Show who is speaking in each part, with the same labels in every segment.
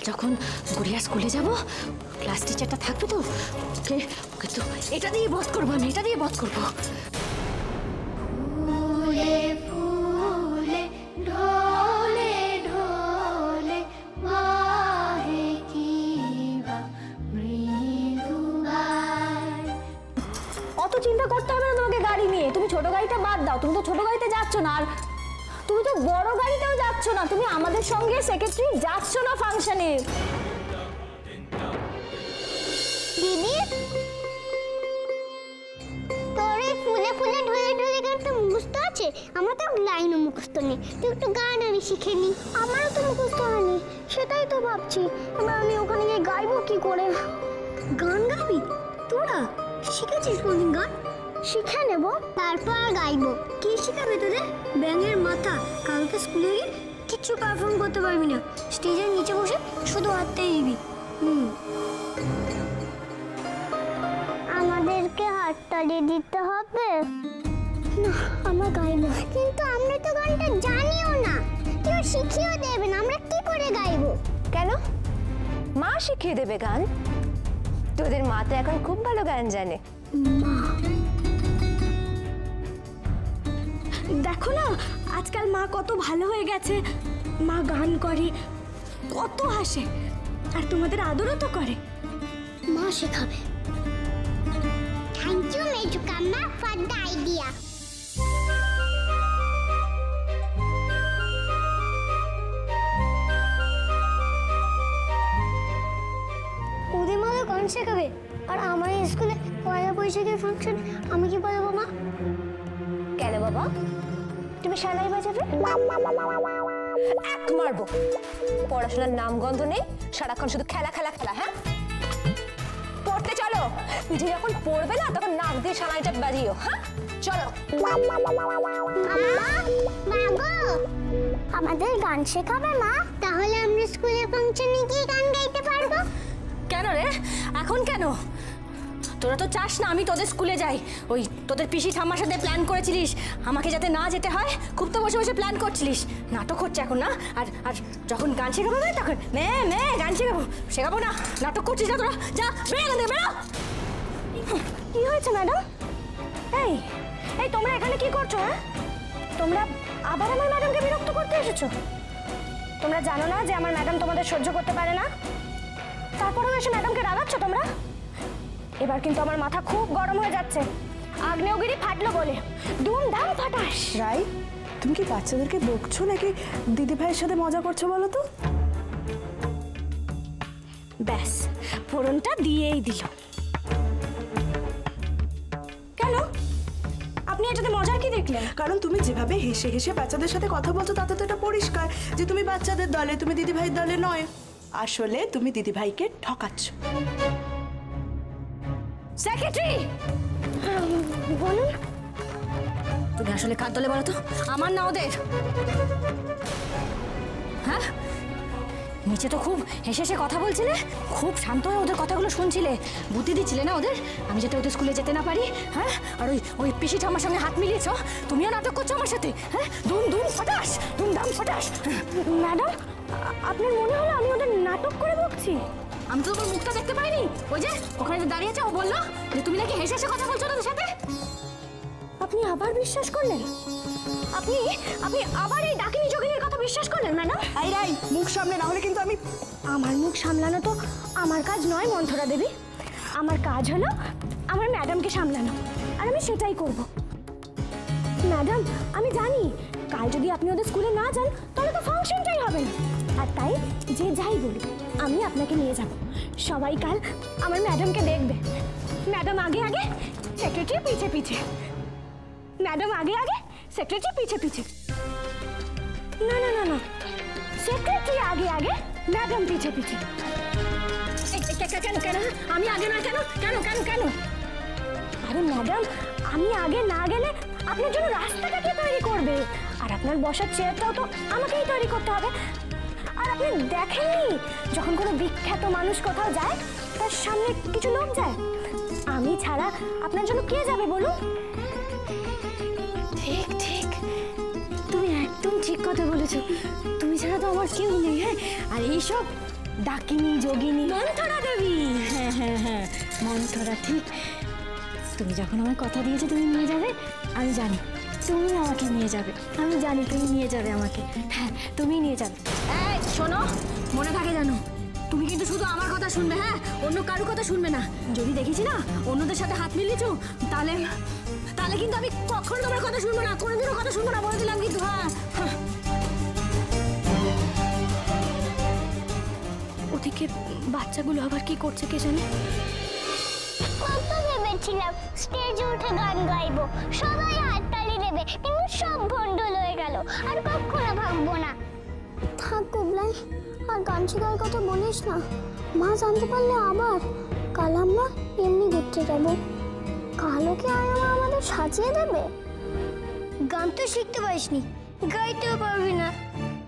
Speaker 1: যখন গুড়িয়া স্কুলে যাব ক্লাস টিচারটা থাকবে তো ওকে ওকে তো এটা দিয়ে বধ করবো, আমি এটা দিয়ে বধ করবো।
Speaker 2: অত চিন্তা করতে হবে না তোমাকে গাড়ি নিয়ে, তুমি ছোট গাড়িটা বাদ দাও, তুমি তো ছোট গাড়িতে যাচ্ছ না, আর তুমি তো বড় গাড়িতেও যাচ্ছ না, তুমি আমাদের সঙ্গে সেক্রেটারি যাচ্ছ না ফাংশনে।
Speaker 3: দিদি তোর এই ফুলে ফুলে ঢলে ঢলে গানটা মুখস্থ আছে? আমার তো লাইনও মুখস্থ নেই, তুই একটু গান আমি শিখে নি। আমারও তো মুখস্থ হয়নি, সেটাই তো ভাবছি এবার আমি ওখানে গিয়ে গাইবো কি করে। গান গাবি তোরা? শিখেছিস কোনদিন গান? শিখে নেব, তারপর গাইবো। কি শিখাবে তোদের? ব্যাঙের মাথা। কালকে স্কুলে গিয়ে কিছু পারফর্ম করতে পারবি না, স্টেজের নিচে বসে শুধু হাতটাই দিবি। আমাদেরকে হাততালি দিতে হবে না? আমরা গাইবো, কিন্তু আমরা তো গানটা জানিও না, কেউ শিখিয়েও দেবে না, আমরা কি করে গাইবো?
Speaker 2: কেন? মা শিখিয়ে দেবে গান। তোদের মা তো এখন খুব ভালো গান জানে। দেখো না আজকাল মা কত ভালো হয়ে গেছে, মা গান করে, কত হাসে, আর তোমাদের আদরও তো করে।
Speaker 3: মা শেখাবে। থ্যাংক ইউ মেজুকাম্মা ফর দ্য আইডিয়া। ওদের মা গান শেখাবে, আর আমার স্কুলে পয়লা বৈশাখের ফাংশন আমি কি বলবো মা?
Speaker 2: কেন বাবা, তুমি শালাই বাজাবে? এক মারবো, পড়াশোনার নাম গন্ধ নেই, সারাক্ষণ শুধু খেলা খেলা খেলা। হ্যাঁ পড়তে চলো, নিজে যখন পড়বে না তখন নাক দিয়ে শালাইটা বাজিও। হ্যাঁ চলো।
Speaker 3: আমাদের গান শেখাবে মা? তাহলে আমরা স্কুলের ফাংশনে গিয়ে গান গাইতে পারবো।
Speaker 1: কেন রে এখন কেন? তোরা তো চাস না আমি তোদের স্কুলে যাই, ওই তোদের পিসি ঠাম্মার সাথে প্ল্যান করেছিলিস আমাকে যাতে না যেতে হয়, খুব তো বসে বসে প্ল্যান করছিলিস। নাটক হচ্ছে এখন না? আর আর যখন গান শেখাবো না তখন গান শেখাবো না, নাটক করছিস না তোরা। যা বেরো, বেরো।
Speaker 2: কি হয়েছে ম্যাডাম? এই এই তোমরা এখানে কি করছো? হ্যাঁ তোমরা আবার আমার ম্যাডামকে বিরক্ত করতে এসেছো? তোমরা জানো না যে আমার ম্যাডাম তোমাদের সহ্য করতে পারে না, তারপরেও এসে ম্যাডামকে রাগাচ্ছ তোমরা? এবার কিন্তু আমার মাথা খুব গরম হয়ে যাচ্ছে। আগ্নেয়গিরি ফাটলো বলে দুমদাম ফাটাস।
Speaker 4: রাই, তুমি কি বাচ্চাদেরকে বকছো নাকি দিদি ভাইয়ের সাথে মজা করছো বলো তো?
Speaker 2: ব্যাস ফোড়নটা দিয়েই দিল। কেন আপনি এটাতে মজার কি দেখলেন?
Speaker 4: কারণ তুমি যেভাবে হেসে হেসে বাচ্চাদের সাথে কথা বলছো তাতে তো এটা পরিষ্কার যে তুমি বাচ্চাদের দলে, তুমি দিদি ভাইয়ের দলে নয়। আসলে তুমি দিদি ভাইকে ঠকাচ্ছ।
Speaker 1: সেক্রেটারি
Speaker 2: বলুন।
Speaker 1: তুমি আসলে কার দলে বলো তো? আমার না ওদের? হ্যাঁ নিচে তো খুব হেসে হেসে কথা বলছিলে, খুব শান্ত হয়ে ওদের কথাগুলো শুনছিলে, বুদ্ধি দিচ্ছিলে না ওদের আমি যাতে ওদের স্কুলে যেতে না পারি। হ্যাঁ আর ওই পিসি ঠাম্মার সঙ্গে হাত মিলিয়েছ, তুমিও নাটক করছো আমার সাথে। হ্যাঁ দুম দুম ফাটাস, দুম দাম ফাটাস।
Speaker 2: ম্যাডাম আপনার মনে হলো আমি ওদের নাটক করে বকছি?
Speaker 1: আমি তো তোমার মুখটা দেখতে পাইনি, ওই যে ওখানে দাঁড়িয়ে আছে ও বললো যে তুমি নাকি হেসে হেসে কথা বলছো ওদের সাথে।
Speaker 2: আপনি আবার বিশ্বাস করলেন? আপনি আপনি আবার এই ডাকিনী যোগিনীর কথা বিশ্বাস করলেন ম্যাডাম?
Speaker 4: এই রাই, মুখ সামনে, না হলে কিন্তু আমি।
Speaker 2: আমার মুখ সামলানো তো আমার কাজ নয় মন্থরা দেবী, আমার কাজ হলো আমার ম্যাডামকে সামলানো, আর আমি সেটাই করব। ম্যাডাম আমি জানি কাল যদি আপনি ওদের স্কুলে না যান তাহলে তো ফাংশনটাই হবে না, আর তাই যে যাই বলুক আমি আপনাকে নিয়ে যাব। সবাই কাল আমার ম্যাডামকে দেখবে। ম্যাডাম আগে আগে, সেক্রেটারি পিছে পিছে। ম্যাডাম আগে আগে, সেক্রেটারি পিছে পিছে। না না না না, সেক্রেটারি আগে আগে, ম্যাডাম পিছে পিছে।
Speaker 1: কেন কেন আমি আগে না? কেন কেন কেন কেন?
Speaker 2: আরে ম্যাডাম আমি আগে না গেলে আপনার জন্য রাস্তাটা কে তৈরি করবে? আর আপনার বসার চেয়ারটাও তো আমাকেই তৈরি করতে হবে। আর আপনি দেখেননি যখন কোনো বিখ্যাত মানুষ কোথাও যায় তার সামনে কিছু লোক যায়, আমি ছাড়া আপনার জন্য কে যাবে বলুন?
Speaker 1: ঠিক ঠিক, তুমি একদম ঠিক কথা বলেছো, তুমি ছাড়া তো আমার কেউ নেই। হ্যাঁ আর এইসব
Speaker 2: ডাকিনী যোগিনী
Speaker 1: মন্থরা দেবী। হ্যাঁ হ্যাঁ হ্যাঁ, মন্থরা, ঠিক। তুমি যখন আমার কথা দিয়েছো তুমি নিয়ে যাবে, আমি জানি তুমি আমাকে নিয়ে যাবে, আমি জানি তুমি নিয়ে যাবে আমাকে। হ্যাঁ, তুমি নিয়ে যাবে। এই শোনো, মনে থাকে জানো, তুমি কিন্তু শুধু আমার কথা শুনবে, হ্যাঁ, অন্য কারোর কথা শুনবে না। যদি দেখেছি না অন্যদের সাথে হাত মিলিয়েছো, তাহলে তাহলে কিন্তু আমি কখনো তোমার কথা শুনবো না, কোনোদিনও কথা শুনবো না, বলে দিলাম কিন্তু। হ্যাঁ হ্যাঁ। ওদিকে বাচ্চাগুলো আবার কি করছে কে জানে।
Speaker 3: কত ভেবেছিলাম স্টেজে উঠে গান গাইবো, সবাই হাততালি দেবে, কিন্তু সব ভন্ডল হয়ে গেল, আর কখনো ভাববো না। থাক কুবলাই, আর গান শেখার কথা বলিস না, মা জানতে পারলে আবার কাল আমরা এমনি ঘুরতে যাবো। কালও কি আর মা আমাদের সাজিয়ে দেবে? গান তো শিখতে পারিসনি, গাইতেও পারবি না,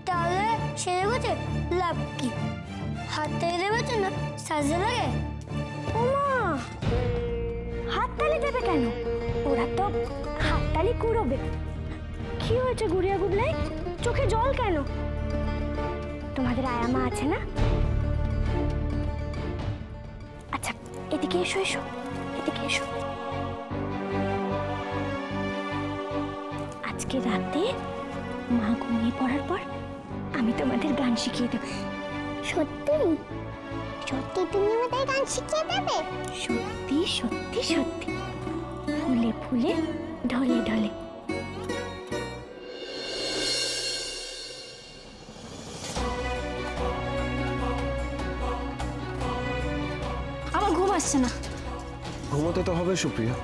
Speaker 3: তাহলে সেরে গেছে লাভ কি? হাততালি দেবে তো না সাজে লাগে।
Speaker 2: ওমা, হাততালি দেবে কেন? ওরা তো হাততালি কুড়োবে। কি হয়েছে গুড়িয়া গুবলাই, চোখে জল কেন? তোমাদের আয়ামা আছে না? আচ্ছা, এদিকে এসো এসো, এদিকে এসো। আজকে রাতে মা ঘুমিয়ে পড়ার পর আমি তোমাদের গান শিখিয়ে দেব।
Speaker 3: সত্যি সত্যি তুমি আমাদের গান শিখিয়ে দেবে?
Speaker 2: সত্যি সত্যি সত্যি, ফুলে ফুলে ঢলে ঢলে।
Speaker 1: আমার ঘুম আসছে না।
Speaker 5: ঘুমোতে তো হবে সুপ্রিয়া,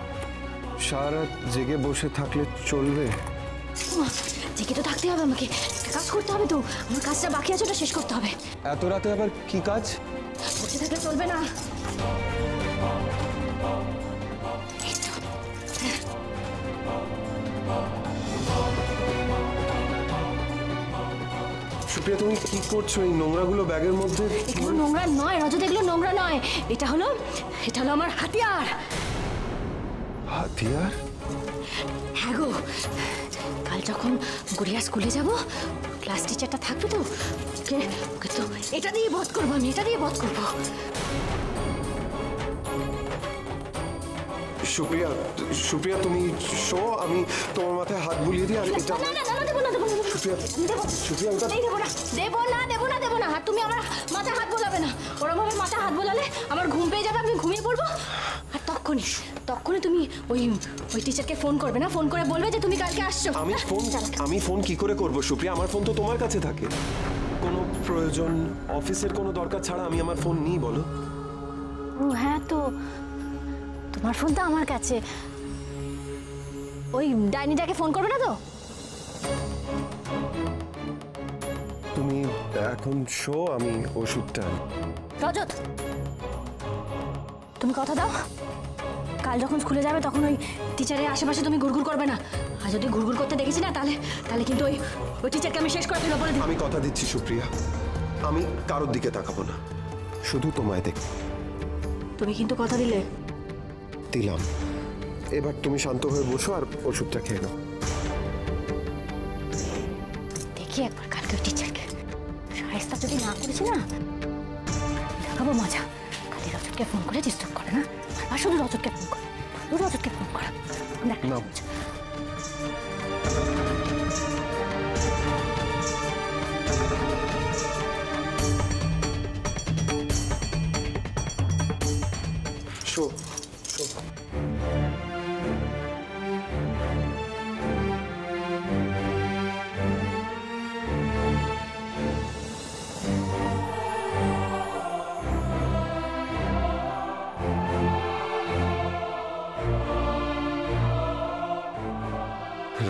Speaker 5: সারা রাত জেগে বসে থাকলে চলবে?
Speaker 1: জেগে তো থাকতে হবে আমাকে, কাজ করতে হবে তো, আমার কাজটা বাকি আছে, ওটা শেষ করতে হবে।
Speaker 5: এত রাতে আবার কি কাজ?
Speaker 1: বসে থাকলে চলবে না।
Speaker 5: সুপ্রিয়া, তুমি কি করছো এই নোংরাগুলো ব্যাগের মধ্যে?
Speaker 1: এগুলো নোংরা নয় রজত, এগুলো নোংরা নয়, এটা হলো আমার হাতিয়ার।
Speaker 5: হাতিয়ার?
Speaker 1: হ্যাঁ গো, কাল যখন গুড়িয়া স্কুলে যাব, ক্লাস টিচারটা থাকবে তো, ওকে তো এটা দিয়ে বধ করবো, আমি এটা দিয়ে বধ করবো।
Speaker 5: সুপ্রিয়া, সুপ্রিয়া তুমি শো, আমি তোমার মাথায় হাত বুলিয়ে দিই। আর এটা
Speaker 1: না না না, দেবো না, দেবো না,
Speaker 5: সুপ্রিয়া, সুপ্রিয়া এটা
Speaker 1: দেবো না, দেবো না, দেবো না, দেবো না। আর তুমি আমার মাথায় হাত বোলাবে না, ওরম ভাবে মাথায় হাত বোলালে আমার ঘুম পেয়ে যাবে, আমি ঘুমিয়ে পড়বো। আর তখনই তুমি ওই টিচারকে ফোন করবে না, ফোন করে বলবে যে তুমি কালকে আসছো।
Speaker 5: আমি ফোন কি করে করব সুপ্রিয়া? আমার ফোন তো তোমার কাছে থাকে, কোনো প্রয়োজন অফিসের কোনো দরকার ছাড়া আমি আমার ফোন নিই, বলো?
Speaker 1: ও হ্যাঁ, তো তোমার ফোনটা আমার কাছে, ওই ডাইনিটাকে ফোন করবে না তো?
Speaker 5: তুমি এখন শো, আমি ওষুধটা।
Speaker 1: রজত, তুমি কথা দাও, কাল যখন স্কুলে যাবে তখন ওই টিচারের আশেপাশে তুমি ঘুরঘুর করবে না। আর যদি ঘুরঘুর করতে দেখেছি না, তাহলে কিন্তু ওই টিচারকে আমি শেষ করে ফেলবো, বলে দিই।
Speaker 5: আমি কথা দিচ্ছি সুপ্রিয়া, আমি কারোর দিকে তাকাবো না, শুধু তোমায় দেখ।
Speaker 1: তুমি কিন্তু কথা দিলে।
Speaker 5: দিলাম। এবার তুমি শান্ত হয়ে বসো আর ওষুধটা খেয়ে নাও।
Speaker 1: দেখি একবার কালকে ওই টিচারকে শায়েস্তা যদি না করেছি না, দেখাবো মজা। কালকে রজতকে ফোন করে ডিস্টার্ব করে না, আর শুধু রজতকে ফোন করে, রজতকে ফোন করা।
Speaker 5: না। Show, show.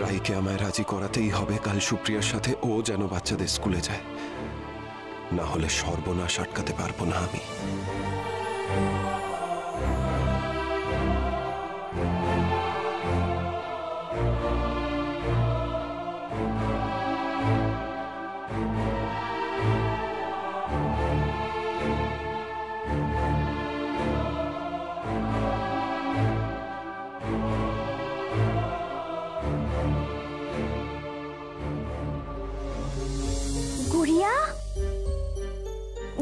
Speaker 5: রাইকে আমায় রাজি করাতেই হবে কাল সুপ্রিয়ার সাথে ও যেন বাচ্চাদের স্কুলে যায়, না হলে সর্বনাশ আটকাতে পারবো না আমি।
Speaker 2: গুড়িয়া,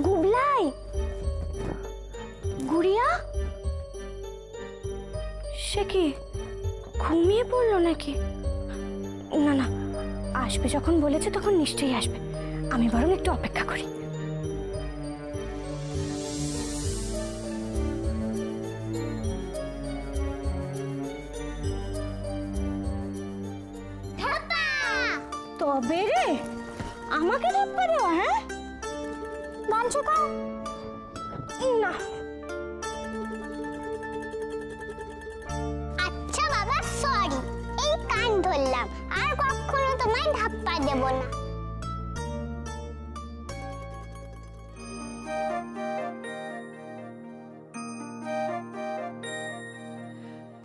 Speaker 2: গুবলাই। কি ঘুমিয়ে পড়লো নাকি? না না, আসবে যখন বলেছে তখন নিশ্চয়ই আসবে। আমি বরং একটু অপেক্ষা করি। তবে রে, আমাকে ধাপ্পা দেওয়া? হ্যাঁ, গান শেখাও না।
Speaker 3: আচ্ছা বাবা, সরি, এই কান ধরলাম, আর কখনো তোমায় ধাপ্পা দেব না।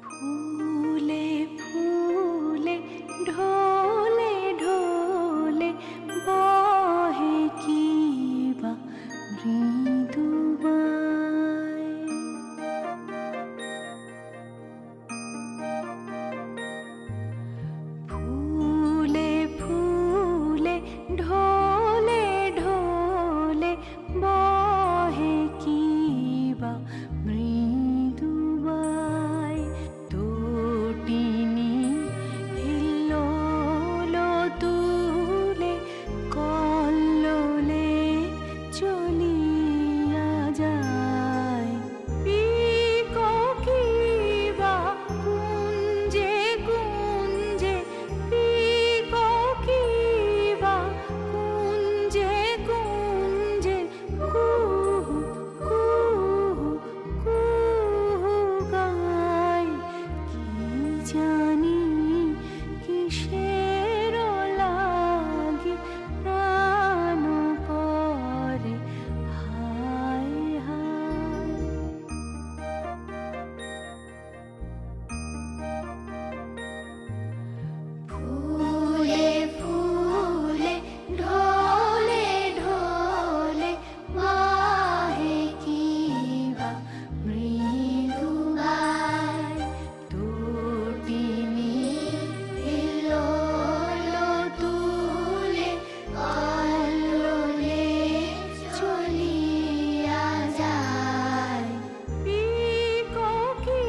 Speaker 2: ফুলে ফুলে ঢোলে ঢোলে বহে কি বা মৃদু বায়। ফুলে ফুলে ঢোলে ঢোলে বহে কি বা মৃদু বায়। তটিনী হিল্লোলো তুলে কল্লোলে চলিয়া যায়। পিককি বা কুঞ্জে কুঞ্জে, পিককি বা কুঞ্জে কুঞ্জে কুহু কুহু কুহু গায়। কি জানি কিসের লাগি প্রাণ করে হায় হায়। ফুলে ফুলে ঢোলে ঢোলে বহে কি বা মৃদু বায়। তটিনী হিল্লোলো তুলে কল্লোলে চলিয়া যায়। পিককি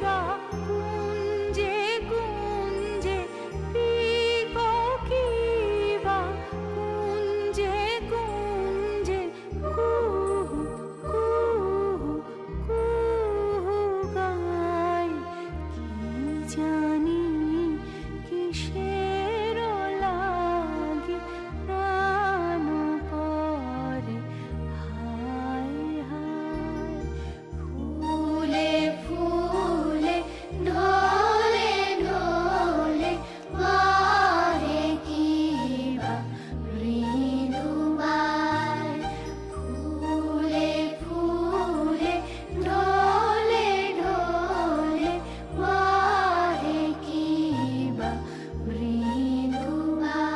Speaker 2: বা কুঞ্জে কুঞ্জে, পিককি বা কুঞ্জে কুঞ্জে কুহু কুহু কুহু গায়। কি জানি কিসের লাগি প্রাণ করে হায় হায়। ফুলে ফুলে ঢোলে ঢোলে বহে কি বা মৃদু বায়। ফুলে ফুলে ঢোলে ঢোলে বহে কি বা মৃদু বায়।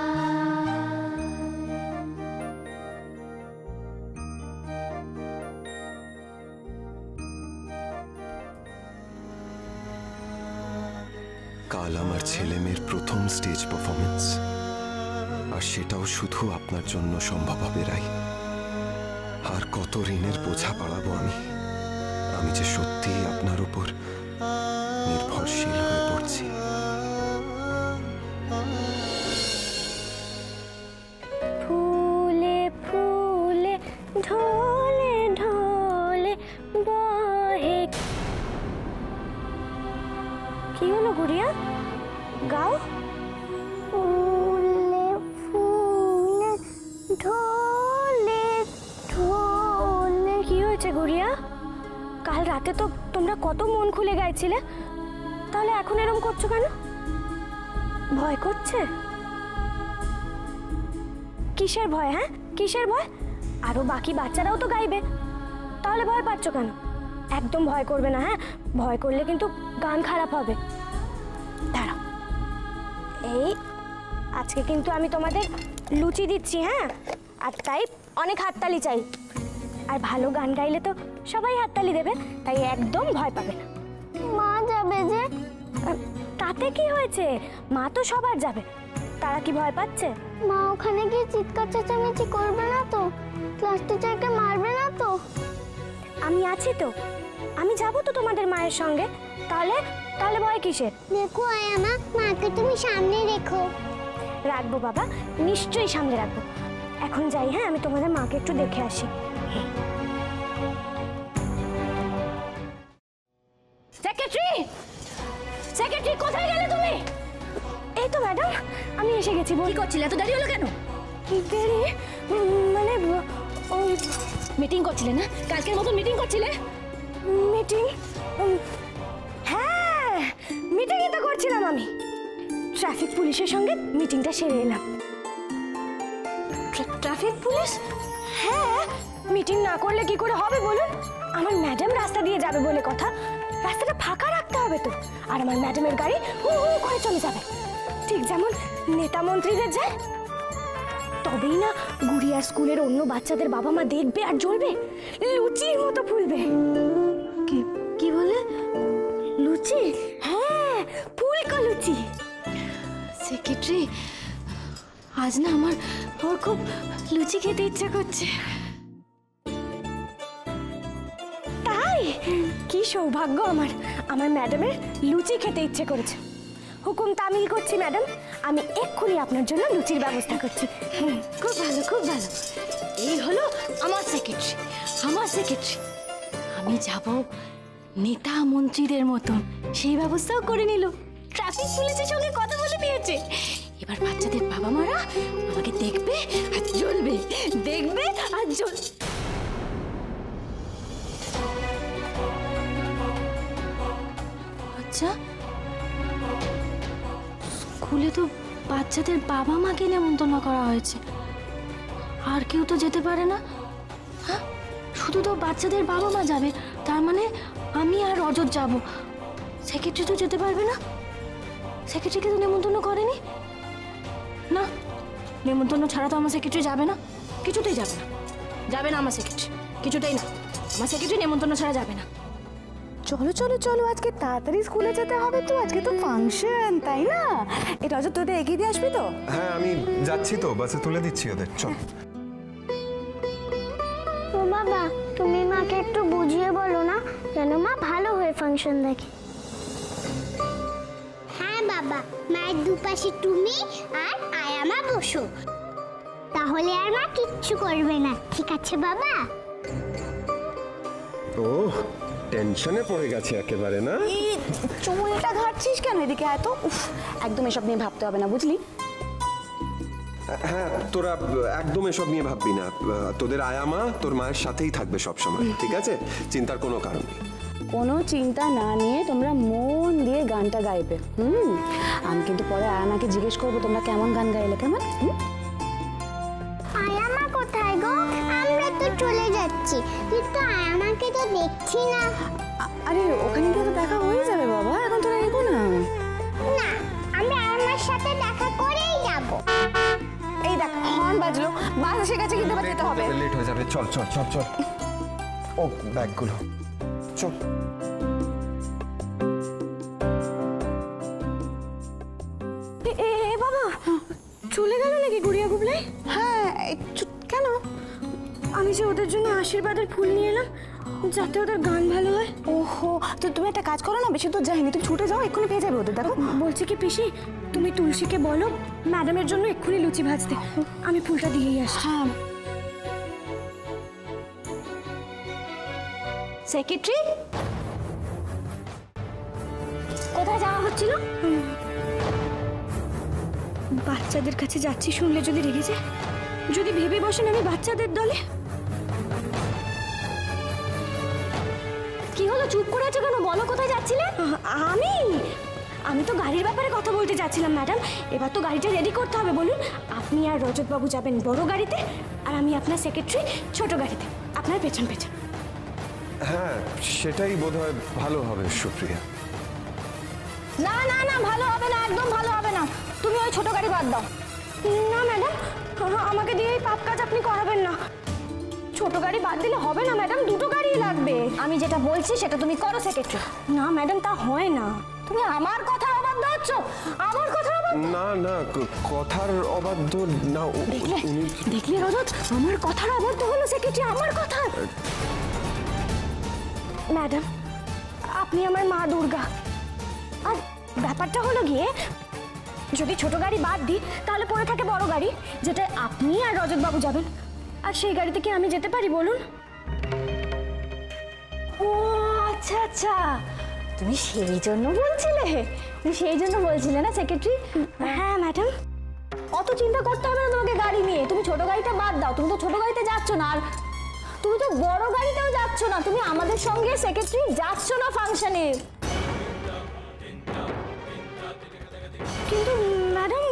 Speaker 5: কাল আমার ছেলে মেয়ের প্রথম স্টেজ পারফরমেন্স, আর সেটাও শুধু আপনার জন্য সম্ভব হবে রাই। আর কত ঋণের বোঝা বাড়াবো আমি। আমি যে সত্যিই আপনার উপর নির্ভরশীল হয়ে পড়ছি।
Speaker 2: ফুলে ফুলে ঢোলে ঢোলে বহে। কি হলো গুড়িয়া? গাও।
Speaker 3: ফুলে ফুলে ঢোলে ঢোলে।
Speaker 2: কি হয়েছে গুড়িয়া? কাল রাতে তো তোমরা কত মন খুলে গাইছিলে, তাহলে এখন এরকম করছো কেন? ভয় করছে? কিসের ভয়? হ্যাঁ, কিসের ভয়? আরো বাকি বাচ্চারাও তো গাইবে, তাহলে ভয় পাচ্ছ কেন? একদম ভয় করবে না। হ্যাঁ, ভয় করলে কিন্তু গান খারাপ হবে। দাঁড়াও, এই আজকে কিন্তু আমি তোমাদের লুচি দিচ্ছি। হ্যাঁ, আর তাই অনেক হাততালি চাই। আর ভালো গান গাইলে তো সবাই হাততালি দেবে, তাই একদম ভয় পাবে না।
Speaker 3: মা যাবে যে?
Speaker 2: তাতে কি হয়েছে? মা তো সবার যাবে, তারা কি ভয় পাচ্ছে?
Speaker 3: মা ওখানে গিয়ে চিৎকার চেঁচামেচি করবে না তো? ক্লাস টিচারকে মারবে না তো?
Speaker 2: আমি আছি তো, আমি যাব তো তোমাদের মায়ের সঙ্গে। তাহলে তাহলে ভয় কিসের?
Speaker 3: দেখো আয়ামা, মাকে তুমি সামনে রেখো।
Speaker 2: রাখবো বাবা, নিশ্চয়ই সামনে রাখবো। এখন যাই, হ্যাঁ আমি তোমাদের মাকে একটু দেখে আসি।
Speaker 1: সেক্রেটারি, সেক্রেটারি কোথায় গেলে তুমি?
Speaker 2: এই তো ম্যাডাম, আমি এসে গেছি।
Speaker 1: কি করছিলে? এত দেরি হলো কেন?
Speaker 2: দেরি মানে ওই
Speaker 1: মিটিং করছিলে না? কালকের মতো মিটিং করছিলে?
Speaker 2: মিটিং? হ্যাঁ, মিটিংই তো করছিলাম আমি। ট্রাফিক পুলিশের সঙ্গে মিটিংটা সেরে এলাম।
Speaker 1: Traffic police?
Speaker 2: হ্যাঁ, মিটিং না করলে কি করে হবে বলুন? আমার ম্যাডাম রাস্তা দিয়ে যাবে বলে কথা, রাস্তাটা ফাঁকা রাখতে হবে তো। আর আমার ম্যাডামের গাড়ি হু হু করে চলে যাবে, ঠিক যেমন নেতা মন্ত্রীদের যায়। তবেই না গুড়িয়ার স্কুলের অন্য বাচ্চাদের বাবা মা দেখবে আর জ্বলবে, লুচির মতো ফুলবে।
Speaker 1: কি বলে?
Speaker 2: লুচি? হ্যাঁ, ফুলকো লুচি।
Speaker 1: সেক্রেটারি, আজ না আমার খুব লুচি খেতে ইচ্ছা করছে।
Speaker 2: তাই? কি সৌভাগ্য আমার, আমার ম্যাডামের লুচি খেতে ইচ্ছে করেছে। হুকুম তামিল করছি ম্যাডাম, আমি এক্ষুনি আপনার জন্য লুচির ব্যবস্থা করছি।
Speaker 1: খুব ভালো, খুব ভালো। এই হলো আমার সেক্রেটারি, আমার সেক্রেটারি। আমি যাব নেতা মন্ত্রীদের মতন, সেই ব্যবস্থাও করে নিল। ট্রাফিক পুলিশের সঙ্গে কথা বলে নিয়েছে। এবার বাচ্চাদের বাবা মারা আমাকে দেখবে আর জ্বলবে, দেখবে আর জ্বলবে। আচ্ছা, স্কুলে তো বাচ্চাদের বাবা মাকে নেমন্তন্ন করা হয়েছে, আর কেউ তো যেতে পারে না। হ্যাঁ, শুধু তো বাচ্চাদের বাবা মা যাবে, তার মানে আমি আর রজত যাব। সেক্রেটারি তো যেতে পারবে না, সেক্রেটারিকে তো নেমন্তন্ন করেনি। না, নেমন্তন্ন ছাড়া তো আমার সেক্রেটারি যাবে না, কিছুতেই যাবে না, যাবে না আমার সেক্রেটারি, কিছুতেই না। আমার সেক্রেটারি নেমন্তন্ন ছাড়া যাবে না।
Speaker 4: চলো চলো চলো, আজকে তাড়াতাড়ি স্কুলে যেতে হবে তো, আজকে তো ফাংশন, তাই না? এটা অজয় তোদের এগিয়ে দিয়ে আসবি তো?
Speaker 5: হ্যাঁ, আমি যাচ্ছি তো, বাসে তুলে দিচ্ছি ওদের। চল।
Speaker 3: ও বাবা, তুমি মাকে একটু বুঝিয়ে বলো না, যেন মা ভালো হয়ে ফাংশন দেখে। হ্যাঁ বাবা, মায়ের দুপাশে তুমি আর আয়ামা বসো, তাহলে আর মা কিচ্ছু করবে না, ঠিক আছে বাবা?
Speaker 5: ও, টেনশনে পড়ে গেছে একেবারে না?
Speaker 4: চুলটা ঘাটছিস কেন এদিকে? এত উফ, একদম এসব নিয়ে ভাবতে হবে না, বুঝলি?
Speaker 5: হ্যাঁ, তোরা একদম এসব নিয়ে ভাববি না। তোদের আয়ামা তোর মায়ের সাথেই থাকবে সব সময়, ঠিক আছে? চিন্তার কোনো কারণ নেই।
Speaker 6: কোনো চিন্তা না নিয়ে তোমরা মন দিয়ে গানটা গাইবে। আমি কিন্তু পরে আয়ামাকে জিজ্ঞেস করবো তোমরা কেমন গান গাইলে, কেমন?
Speaker 3: আয়ামা কোথায় গো? আমরা তো চলে যাচ্ছি, কিন্তু আয়ামাকে তো দেখছি না।
Speaker 6: আরে ওখানে গিয়ে তো দেখা হয়ে যাবে বাবা, এখন তোরা এগো না।
Speaker 3: না, আমরা আয়ামার সাথে দেখা করেই যাব।
Speaker 4: এই দেখ, হর্ন বাজলো, বাস এসে গেছে, কিন্তু এবার যেতে হবে।
Speaker 5: লেট হয়ে যাবে, চল চল চল চল। ও, ব্যাগগুলো চল।
Speaker 2: এ বাবা, চলে গেল নাকি গুড়িয়া গুবলাই?
Speaker 4: হ্যাঁ, কেন?
Speaker 2: আমি যে ওদের জন্য আশীর্বাদের ফুল নিয়ে এলাম, যাতে ওদের গান ভালো হয়।
Speaker 4: ওহো, তো তুমি একটা কাজ করো না, বেশি দূর যাইনি, তুমি ছুটে যাও, এক্ষুনি পেয়ে যাবে ওদের। দেখো
Speaker 2: বলছি কি পিসি, তুমি তুলসীকে বলো ম্যাডামের জন্য এক্ষুনি লুচি ভাজতে, আমি ফুলটা দিয়েই আসছি।
Speaker 4: হ্যাঁ,
Speaker 1: সেক্রেটারি, কোথায় যাওয়া হচ্ছিল?
Speaker 2: বাচ্চাদের কাছে যাচ্ছি শুনলে যদি রেগে যায়, যদি ভেবে বসেন আমি বাচ্চাদের দলে।
Speaker 1: কি হলো, চুপ করে আছো কেন? বলো কোথায় যাচ্ছিলে?
Speaker 2: আমি তো গাড়ির ব্যাপারে কথা বলতে যাচ্ছিলাম ম্যাডাম। এবার তো গাড়িটা রেডি করতে হবে। বলুন, আপনি আর রজতবাবু যাবেন বড় গাড়িতে, আর আমি আপনার সেক্রেটারি ছোট গাড়িতে, আপনার পেছন পেছন।
Speaker 5: হ্যাঁ, সেটাই বোধহয় ভালো হবে সুপ্রিয়া।
Speaker 1: না না না, ভালো হবে না, একদম ভালো হবে না। তুমি ওই ছোট গাড়ি বাদ দাও।
Speaker 2: না ম্যাডাম, আমাকে দিয়ে এই পাপ কাজ আপনি করাবেন না। ছোট গাড়ি বাদ দিলে হবে না ম্যাডাম, দুটো গাড়িই লাগবে।
Speaker 1: আমি যেটা বলছি সেটা তুমি করো সেক্রেটারি।
Speaker 2: না ম্যাডাম, তা হয় না।
Speaker 1: তুমি আমার কথা অবাধ্য হচ্ছ, আমার কথা অবাধ্য।
Speaker 5: না না, কথার অবাধ্য না।
Speaker 2: দেখলে রজত, আমার কথার অবাধ্য হলো সেক্রেটারি, আমার কথা। ম্যাডাম, আপনি আমার মা দুর্গা, আর ব্যাপারটা হলো গিয়ে, যদি ছোট গাড়ি বাদ দিই তাহলে পড়ে থাকে বড় গাড়ি, যেটা আপনি আর রজতবাবু যাবেন। আর সেই গাড়িতে কি আমি যেতে পারি বলুন?
Speaker 1: ও আচ্ছা আচ্ছা, তুমি সেই জন্য বলছিলে না সেক্রেটারি?
Speaker 2: হ্যাঁ ম্যাডাম।
Speaker 1: অত চিন্তা করতে হবে না তোমাকে গাড়ি নিয়ে, তুমি ছোট গাড়িটা বাদ দাও, তুমি তো ছোট গাড়িতে যাচ্ছ না, আর তুমি তো বড় গাড়িতেও যাচ্ছ না, তুমি আমাদের সঙ্গে সেক্রেটারি যাচ্ছ না ফাংশনে।
Speaker 2: কিন্তু ম্যাডাম,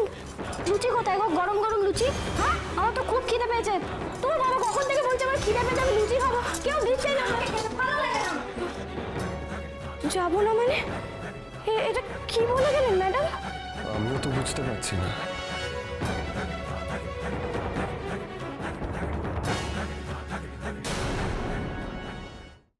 Speaker 2: লুচি কোথায় গো? গরম গরম লুচি।
Speaker 1: হ্যাঁ, আমার তো খুব খিদে পেয়েছে। তোমার বাবা কখন থেকে বলছে আমার খিদে পেয়েছে, আমি লুচি খাবো, কেউ দিচ্ছে না আমাকে খেতে, ভালো লাগে না।
Speaker 2: যাবো না মানে? এটা কি বলে গেলেন ম্যাডাম?
Speaker 5: আমিও তো বুঝতে পারছি না।